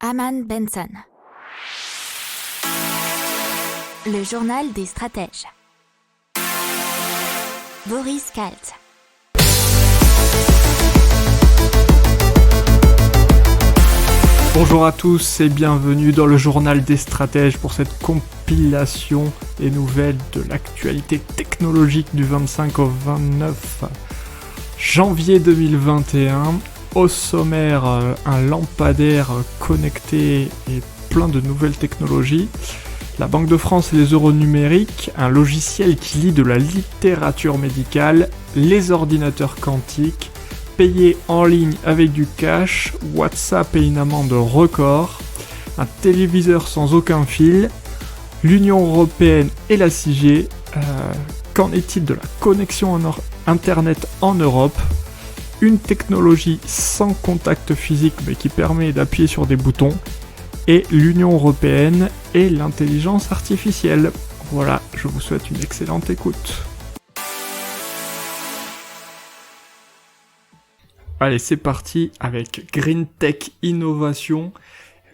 Aman Benson. Le journal des stratèges. Boris Kalt. Bonjour à tous et bienvenue dans le journal des stratèges pour cette compilation des nouvelles de l'actualité technologique du 25 au 29 janvier 2021. Au sommaire, un lampadaire connecté et plein de nouvelles technologies. La Banque de France et les euros numériques, un logiciel qui lit de la littérature médicale, les ordinateurs quantiques, payer en ligne avec du cash, WhatsApp et une amende record, un téléviseur sans aucun fil, l'Union Européenne et la 6G, qu'en est-il de la connexion Internet en Europe, une technologie sans contact physique mais qui permet d'appuyer sur des boutons, et l'Union Européenne et l'intelligence artificielle. Voilà, je vous souhaite une excellente écoute. Allez, c'est parti avec Green Tech Innovation,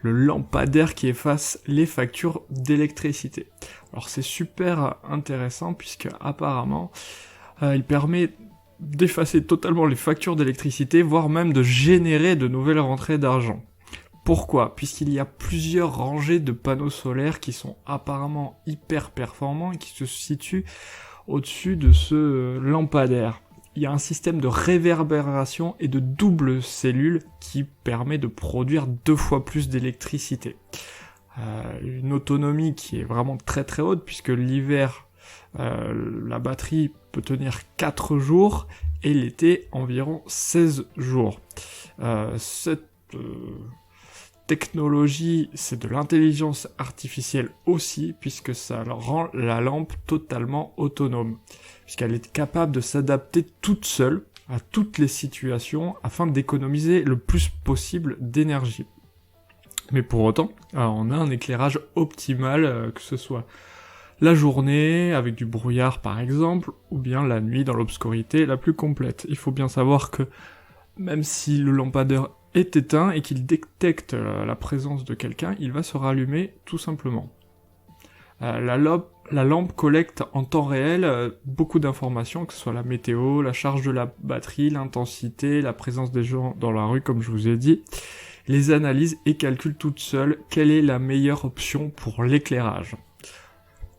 le lampadaire qui efface les factures d'électricité. Alors c'est super intéressant puisque apparemment il permet d'effacer totalement les factures d'électricité, voire même de générer de nouvelles rentrées d'argent. Pourquoi ? Puisqu'il y a plusieurs rangées de panneaux solaires qui sont apparemment hyper performants et qui se situent au-dessus de ce lampadaire. Il y a un système de réverbération et de double cellule qui permet de produire 2 fois plus d'électricité. Une autonomie qui est vraiment très très haute puisque l'hiver, la batterie peut tenir 4 jours et l'été environ 16 jours. Cette technologie, c'est de l'intelligence artificielle aussi, puisque ça rend la lampe totalement autonome, puisqu'elle est capable de s'adapter toute seule à toutes les situations afin d'économiser le plus possible d'énergie. Mais pour autant, on a un éclairage optimal, que ce soit la journée, avec du brouillard par exemple, ou bien la nuit dans l'obscurité la plus complète. Il faut bien savoir que même si le lampadaire est éteint et qu'il détecte la présence de quelqu'un, il va se rallumer tout simplement. La lampe collecte en temps réel beaucoup d'informations, que ce soit la météo, la charge de la batterie, l'intensité, la présence des gens dans la rue comme je vous ai dit, les analyse et calcule toute seule quelle est la meilleure option pour l'éclairage.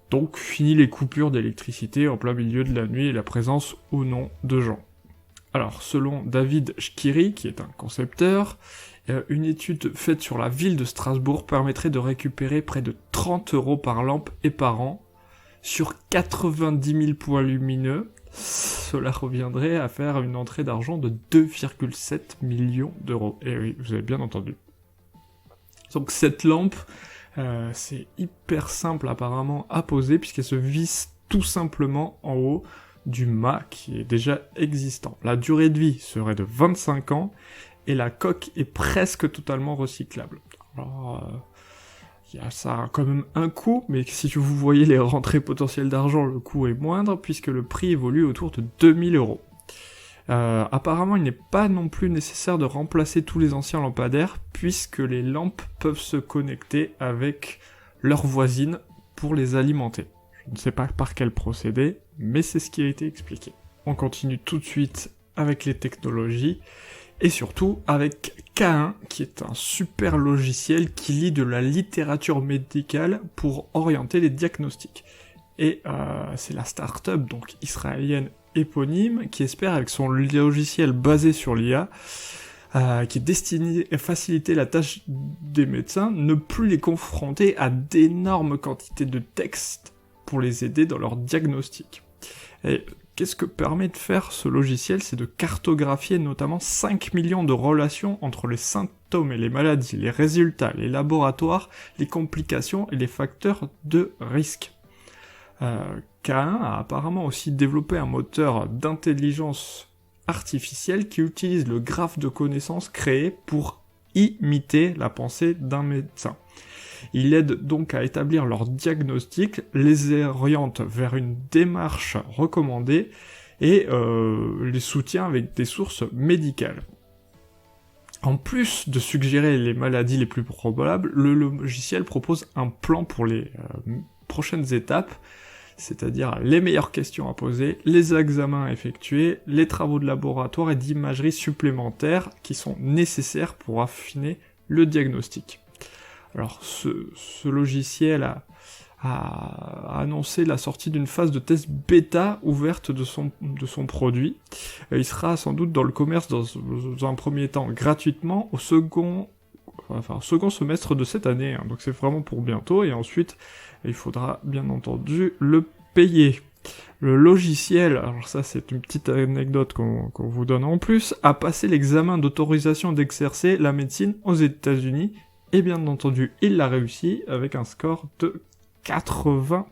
Donc fini les coupures d'électricité en plein milieu de la nuit et la présence ou non de gens. Alors, selon David Shkiri, qui est un concepteur, une étude faite sur la ville de Strasbourg permettrait de récupérer près de 30 € par lampe et par an. Sur 90 000 points lumineux, cela reviendrait à faire une entrée d'argent de 2,7 millions d'euros. Et oui, vous avez bien entendu. Donc cette lampe, c'est hyper simple apparemment à poser, puisqu'elle se visse tout simplement en haut du mât qui est déjà existant. La durée de vie serait de 25 ans et la coque est presque totalement recyclable. Alors, ça a quand même un coût, mais si vous voyez les rentrées potentielles d'argent, le coût est moindre puisque le prix évolue autour de 2000 €. Apparemment, il n'est pas non plus nécessaire de remplacer tous les anciens lampadaires puisque les lampes peuvent se connecter avec leurs voisines pour les alimenter. Je ne sais pas par quel procédé, mais c'est ce qui a été expliqué. On continue tout de suite avec les technologies, et surtout avec K1, qui est un super logiciel qui lit de la littérature médicale pour orienter les diagnostics. Et c'est la start-up, donc israélienne éponyme, qui espère avec son logiciel basé sur l'IA, qui est destiné à faciliter la tâche des médecins, ne plus les confronter à d'énormes quantités de textes pour les aider dans leur diagnostic. Et qu'est-ce que permet de faire ce logiciel ? C'est de cartographier notamment 5 millions de relations entre les symptômes et les maladies, les résultats, les laboratoires, les complications et les facteurs de risque. K1 a apparemment aussi développé un moteur d'intelligence artificielle qui utilise le graphe de connaissances créé pour imiter la pensée d'un médecin. Il aide donc à établir leur diagnostic, les oriente vers une démarche recommandée et les soutient avec des sources médicales. En plus de suggérer les maladies les plus probables, le logiciel propose un plan pour les prochaines étapes, c'est-à-dire les meilleures questions à poser, les examens à effectuer, les travaux de laboratoire et d'imagerie supplémentaires qui sont nécessaires pour affiner le diagnostic. Alors ce logiciel a annoncé la sortie d'une phase de test bêta ouverte de son produit. Il sera sans doute dans le commerce dans un premier temps gratuitement au second semestre de cette année, hein. Donc c'est vraiment pour bientôt, et ensuite il faudra bien entendu le payer. Le logiciel, alors ça c'est une petite anecdote qu'on vous donne en plus, a passé l'examen d'autorisation d'exercer la médecine aux États-Unis, et bien entendu il l'a réussi avec un score de 80%.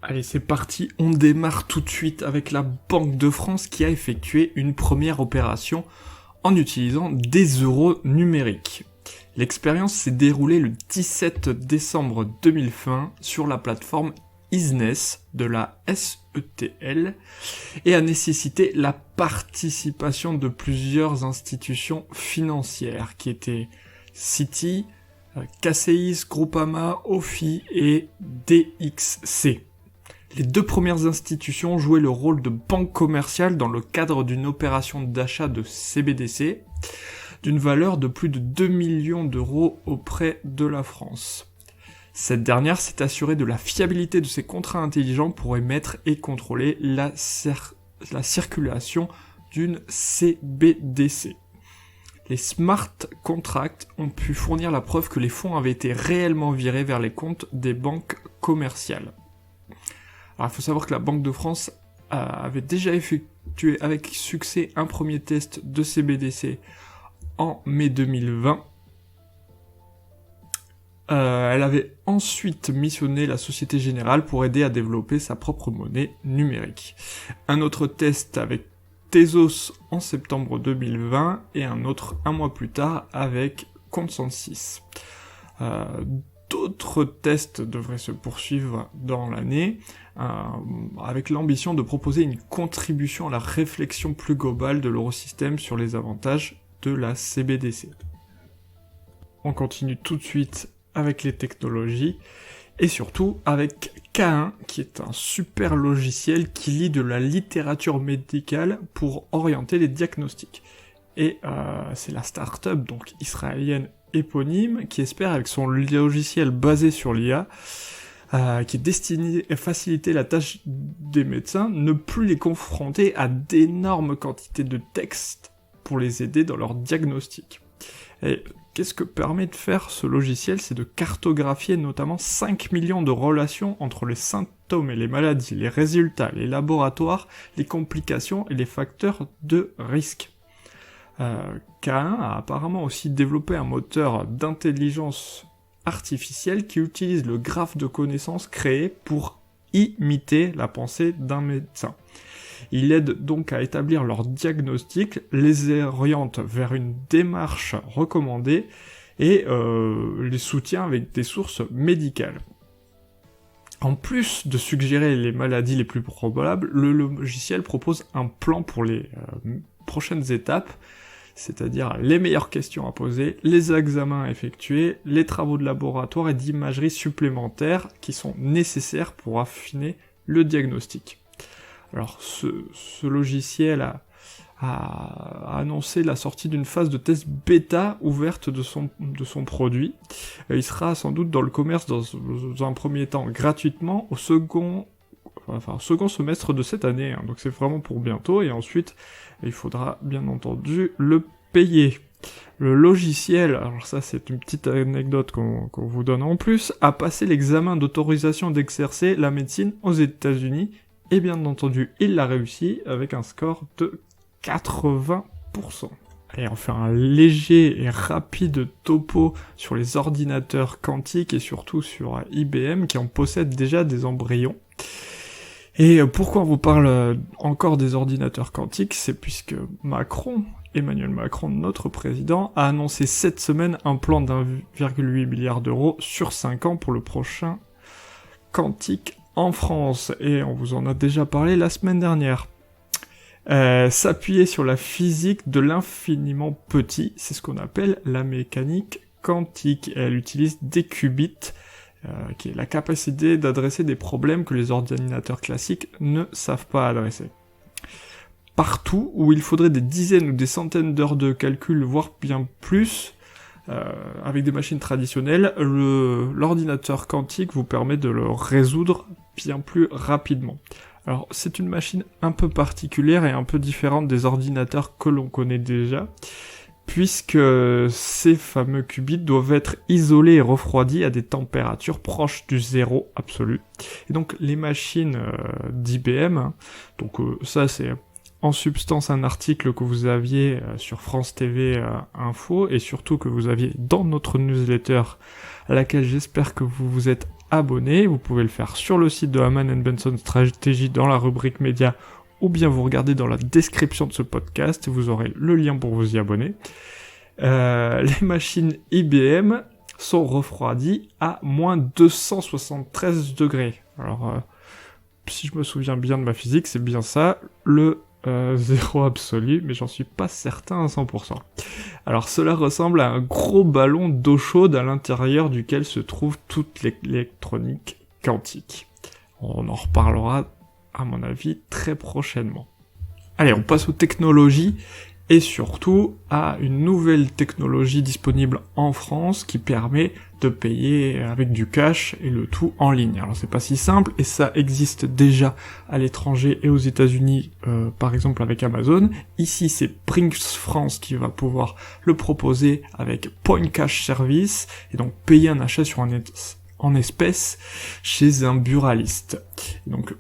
Allez, c'est parti, on démarre tout de suite avec la Banque de France qui a effectué une première opération en utilisant des euros numériques. L'expérience s'est déroulée le 17 décembre 2020 sur la plateforme Isness de la SETL et a nécessité la participation de plusieurs institutions financières qui étaient Citi, CACEIS, Groupama, OFI et DXC. Les deux premières institutions jouaient le rôle de banque commerciale dans le cadre d'une opération d'achat de CBDC d'une valeur de plus de 2 millions d'euros auprès de la France. Cette dernière s'est assurée de la fiabilité de ses contrats intelligents pour émettre et contrôler la circulation d'une CBDC. Les smart contracts ont pu fournir la preuve que les fonds avaient été réellement virés vers les comptes des banques commerciales. Alors il faut savoir que la Banque de France avait déjà effectué avec succès un premier test de CBDC en mai 2020. Elle avait ensuite missionné la Société Générale pour aider à développer sa propre monnaie numérique. Un autre test avec Tezos en septembre 2020 et un autre un mois plus tard avec Consensus. D'autres tests devraient se poursuivre dans l'année avec l'ambition de proposer une contribution à la réflexion plus globale de l'eurosystème sur les avantages de la CBDC. On continue tout de suite avec les technologies et surtout avec K1 qui est un super logiciel qui lit de la littérature médicale pour orienter les diagnostics. Et c'est la start-up donc israélienne éponyme qui espère avec son logiciel basé sur l'IA qui est destiné à faciliter la tâche des médecins, ne plus les confronter à d'énormes quantités de textes pour les aider dans leur diagnostic. Et qu'est-ce que permet de faire ce logiciel? C'est de cartographier notamment 5 millions de relations entre les symptômes et les maladies, les résultats, les laboratoires, les complications et les facteurs de risque. K1 a apparemment aussi développé un moteur d'intelligence artificielle qui utilise le graphe de connaissances créé pour imiter la pensée d'un médecin. Il aide donc à établir leur diagnostic, les oriente vers une démarche recommandée et les soutient avec des sources médicales. En plus de suggérer les maladies les plus probables, le logiciel propose un plan pour les prochaines étapes, c'est-à-dire les meilleures questions à poser, les examens à effectuer, les travaux de laboratoire et d'imagerie supplémentaires qui sont nécessaires pour affiner le diagnostic. Alors ce logiciel a annoncé la sortie d'une phase de test bêta ouverte de son produit. Il sera sans doute dans le commerce dans un premier temps gratuitement au second semestre de cette année, hein. Donc c'est vraiment pour bientôt, et ensuite il faudra bien entendu le payer. Le logiciel, alors ça c'est une petite anecdote qu'on vous donne en plus, a passé l'examen d'autorisation d'exercer la médecine aux États-Unis, et bien entendu il l'a réussi avec un score de 80%. Allez, on fait un léger et rapide topo sur les ordinateurs quantiques et surtout sur IBM qui en possède déjà des embryons. Et pourquoi on vous parle encore des ordinateurs quantiques? C'est puisque Emmanuel Macron, notre président, a annoncé cette semaine un plan d'1,8 milliard d'euros sur 5 ans pour le prochain quantique en France. Et on vous en a déjà parlé la semaine dernière. S'appuyer sur la physique de l'infiniment petit, c'est ce qu'on appelle la mécanique quantique. Et elle utilise des qubits, qui est la capacité d'adresser des problèmes que les ordinateurs classiques ne savent pas adresser. Partout où il faudrait des dizaines ou des centaines d'heures de calcul, voire bien plus, avec des machines traditionnelles, l'ordinateur quantique vous permet de le résoudre bien plus rapidement. Alors, c'est une machine un peu particulière et un peu différente des ordinateurs que l'on connaît déjà, puisque ces fameux qubits doivent être isolés et refroidis à des températures proches du zéro absolu. Et donc, les machines d'IBM, donc ça c'est en substance un article que vous aviez sur France TV Info, et surtout que vous aviez dans notre newsletter, à laquelle j'espère que vous vous êtes abonné. Vous pouvez le faire sur le site de Hamann & Benson Stratégie dans la rubrique médias, ou bien vous regardez dans la description de ce podcast, vous aurez le lien pour vous y abonner. Les machines IBM sont refroidies à moins 273 degrés. Alors, si je me souviens bien de ma physique, c'est bien ça, le zéro absolu, mais j'en suis pas certain à 100%. Alors cela ressemble à un gros ballon d'eau chaude à l'intérieur duquel se trouve toute l'électronique quantique. On en reparlera, à mon avis, très prochainement. Allez, on passe aux technologies, et surtout à une nouvelle technologie disponible en France qui permet de payer avec du cash et le tout en ligne. Alors c'est pas si simple, et ça existe déjà à l'étranger et aux États-Unis, par exemple avec Amazon. Ici c'est Brinks France qui va pouvoir le proposer avec Point Cash Service, et donc payer un achat en espèces chez un buraliste. Et donc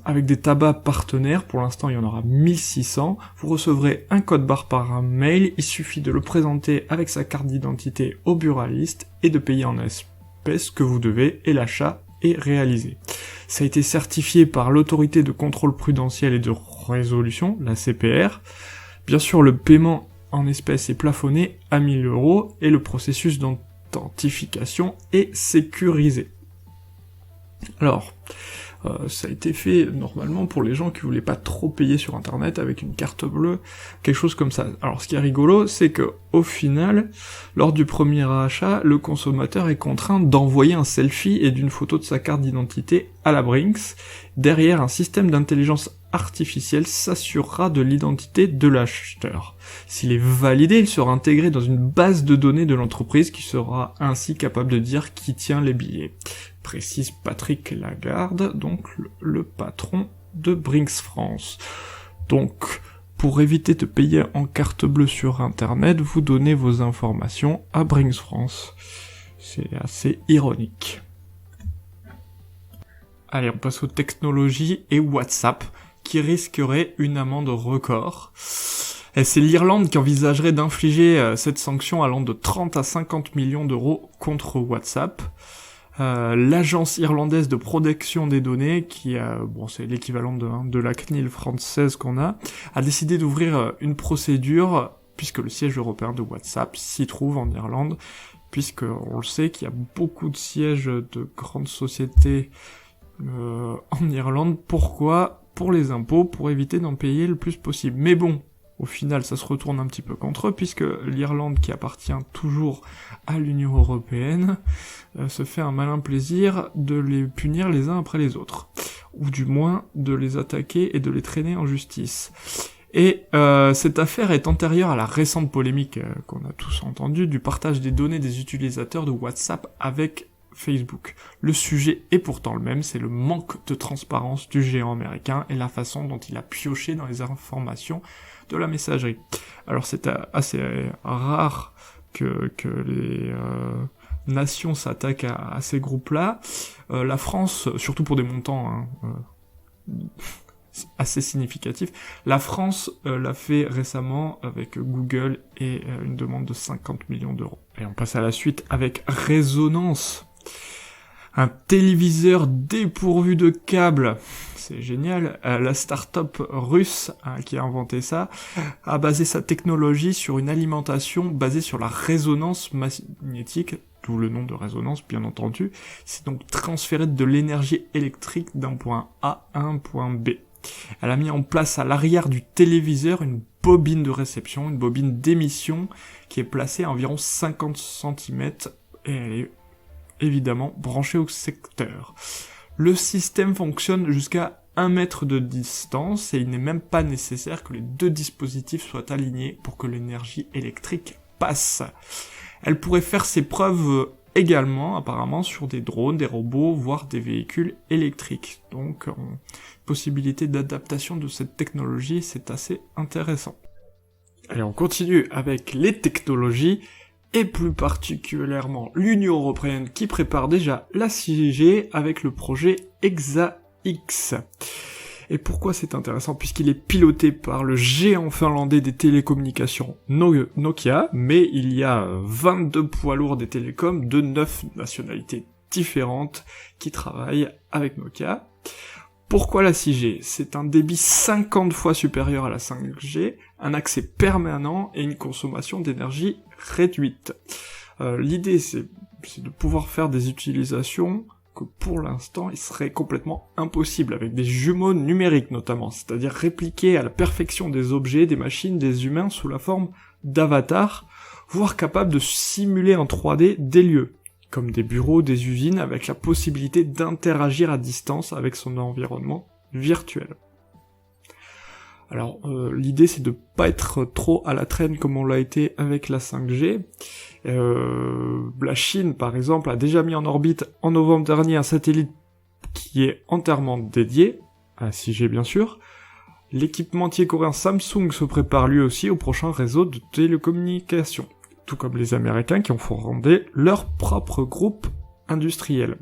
avec des tabacs partenaires, pour l'instant il y en aura 1600, vous recevrez un code barre par mail, il suffit de le présenter avec sa carte d'identité au buraliste et de payer en espèces que vous devez, et l'achat est réalisé. Ça a été certifié par l'autorité de contrôle prudentiel et de résolution, la CPR. Bien sûr, le paiement en espèces est plafonné à 1000 € et le processus d'authentification est sécurisé. Alors, ça a été fait normalement pour les gens qui voulaient pas trop payer sur internet avec une carte bleue, quelque chose comme ça. Alors ce qui est rigolo, c'est que au final, lors du premier achat, le consommateur est contraint d'envoyer un selfie et d'une photo de sa carte d'identité à la Brinks. Derrière, un système d'intelligence artificielle s'assurera de l'identité de l'acheteur. S'il est validé, il sera intégré dans une base de données de l'entreprise qui sera ainsi capable de dire qui tient les billets. Précise Patrick Lagarde, donc le patron de Brinks France. Donc, pour éviter de payer en carte bleue sur internet, vous donnez vos informations à Brinks France. C'est assez ironique. Allez, on passe aux technologies et WhatsApp, qui risquerait une amende record. Et c'est l'Irlande qui envisagerait d'infliger cette sanction allant de 30 à 50 millions d'euros contre WhatsApp. L'agence irlandaise de protection des données, qui c'est l'équivalent de la CNIL française qu'on a décidé d'ouvrir une procédure, puisque le siège européen de WhatsApp s'y trouve en Irlande, puisque on le sait qu'il y a beaucoup de sièges de grandes sociétés en Irlande. Pourquoi ? Pour les impôts, pour éviter d'en payer le plus possible. Mais bon, au final, ça se retourne un petit peu contre eux, puisque l'Irlande, qui appartient toujours à l'Union européenne, se fait un malin plaisir de les punir les uns après les autres. Ou du moins, de les attaquer et de les traîner en justice. Et cette affaire est antérieure à la récente polémique qu'on a tous entendue du partage des données des utilisateurs de WhatsApp avec Facebook. Le sujet est pourtant le même, c'est le manque de transparence du géant américain et la façon dont il a pioché dans les informations de la messagerie. Alors c'est assez rare que les nations s'attaquent à ces groupes-là. La France, surtout pour des montants assez significatifs, la France l'a fait récemment avec Google et une demande de 50 millions d'euros. Et on passe à la suite avec Résonance. Un téléviseur dépourvu de câbles, c'est génial. La start-up russe qui a inventé ça a basé sa technologie sur une alimentation basée sur la résonance magnétique, d'où le nom de résonance bien entendu. C'est donc transférer de l'énergie électrique d'un point A à un point B. Elle a mis en place à l'arrière du téléviseur une bobine de réception, une bobine d'émission qui est placée à environ 50 cm et elle est évidemment branchée au secteur. Le système fonctionne jusqu'à 1 mètre de distance et il n'est même pas nécessaire que les deux dispositifs soient alignés pour que l'énergie électrique passe. Elle pourrait faire ses preuves également apparemment sur des drones, des robots, voire des véhicules électriques. Donc possibilité d'adaptation de cette technologie, c'est assez intéressant. Allez, on continue avec les technologies, et plus particulièrement l'Union Européenne qui prépare déjà la 6G avec le projet EXA-X. Et pourquoi c'est intéressant? Puisqu'il est piloté par le géant finlandais des télécommunications Nokia, mais il y a 22 poids lourds des télécoms de 9 nationalités différentes qui travaillent avec Nokia. Pourquoi la 6G? C'est un débit 50 fois supérieur à la 5G, un accès permanent et une consommation d'énergie réduite. L'idée c'est de pouvoir faire des utilisations que pour l'instant il serait complètement impossible, avec des jumeaux numériques notamment, c'est-à-dire répliquer à la perfection des objets, des machines, des humains sous la forme d'avatars, voire capable de simuler en 3D des lieux, comme des bureaux, des usines, avec la possibilité d'interagir à distance avec son environnement virtuel. Alors, l'idée c'est de pas être trop à la traîne comme on l'a été avec la 5G. La Chine, par exemple, a déjà mis en orbite en novembre dernier un satellite qui est entièrement dédié, à la 6G bien sûr. L'équipementier coréen Samsung se prépare lui aussi au prochain réseau de télécommunications, tout comme les Américains qui ont fondé leur propre groupe industriel.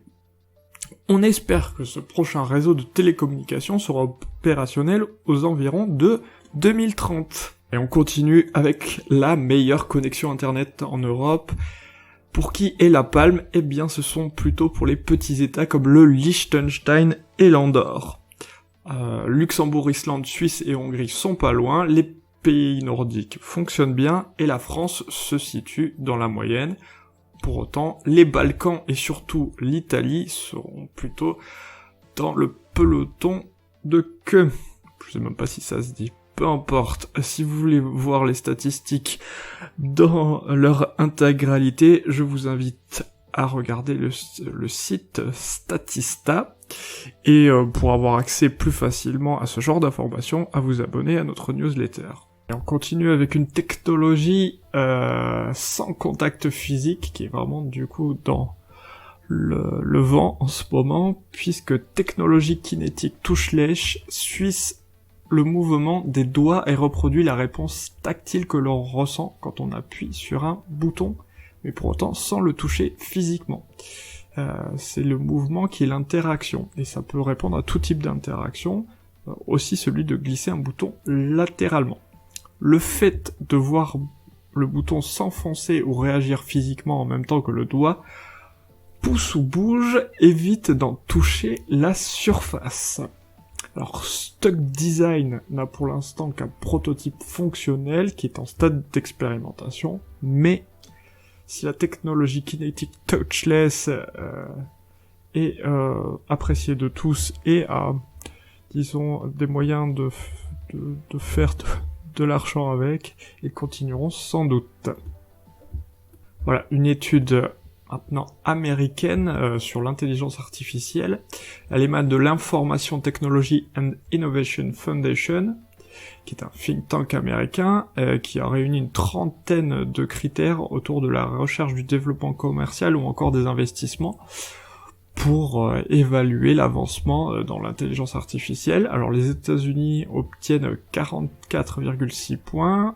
On espère que ce prochain réseau de télécommunications sera opérationnel aux environs de 2030. Et on continue avec la meilleure connexion internet en Europe. Pour qui est la palme? Eh bien ce sont plutôt pour les petits états comme le Liechtenstein et l'Andorre. Luxembourg, Islande, Suisse et Hongrie sont pas loin, les pays nordiques fonctionnent bien et la France se situe dans la moyenne. Pour autant, les Balkans et surtout l'Italie seront plutôt dans le peloton de queue. Je sais même pas si ça se dit. Peu importe. Si vous voulez voir les statistiques dans leur intégralité, je vous invite à regarder le site Statista et pour avoir accès plus facilement à ce genre d'informations, à vous abonner à notre newsletter. Et on continue avec une technologie sans contact physique, qui est vraiment du coup dans le vent en ce moment, puisque Technologie Kinétique Touchlech suit le mouvement des doigts et reproduit la réponse tactile que l'on ressent quand on appuie sur un bouton, mais pour autant sans le toucher physiquement. C'est le mouvement qui est l'interaction, et ça peut répondre à tout type d'interaction, aussi celui de glisser un bouton latéralement. Le fait de voir le bouton s'enfoncer ou réagir physiquement en même temps que le doigt pousse ou bouge évite d'en toucher la surface. Alors Stuck Design n'a pour l'instant qu'un prototype fonctionnel qui est en stade d'expérimentation, mais si la technologie Kinetic Touchless est appréciée de tous et a, disons, des moyens de faire de l'argent avec, ils continueront sans doute. Voilà, une étude maintenant américaine sur l'intelligence artificielle. Elle émane de l'Information Technology and Innovation Foundation, qui est un think tank américain qui a réuni une trentaine de critères autour de la recherche du développement commercial ou encore des investissements pour évaluer l'avancement dans l'intelligence artificielle. Alors les États-Unis obtiennent 44,6 points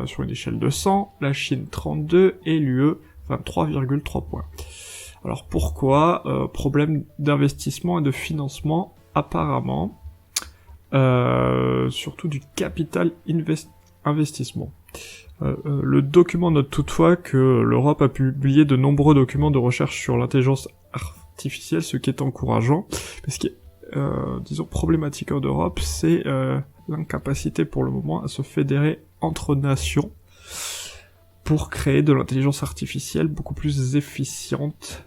sur une échelle de 100, la Chine 32 et l'UE 23,3 points. Alors pourquoi? Problème d'investissement et de financement apparemment, surtout du capital investissement. Le document note toutefois que l'Europe a publié de nombreux documents de recherche sur l'intelligence artificielle, ce qui est encourageant, parce que disons problématique en Europe, c'est l'incapacité pour le moment à se fédérer entre nations pour créer de l'intelligence artificielle beaucoup plus efficiente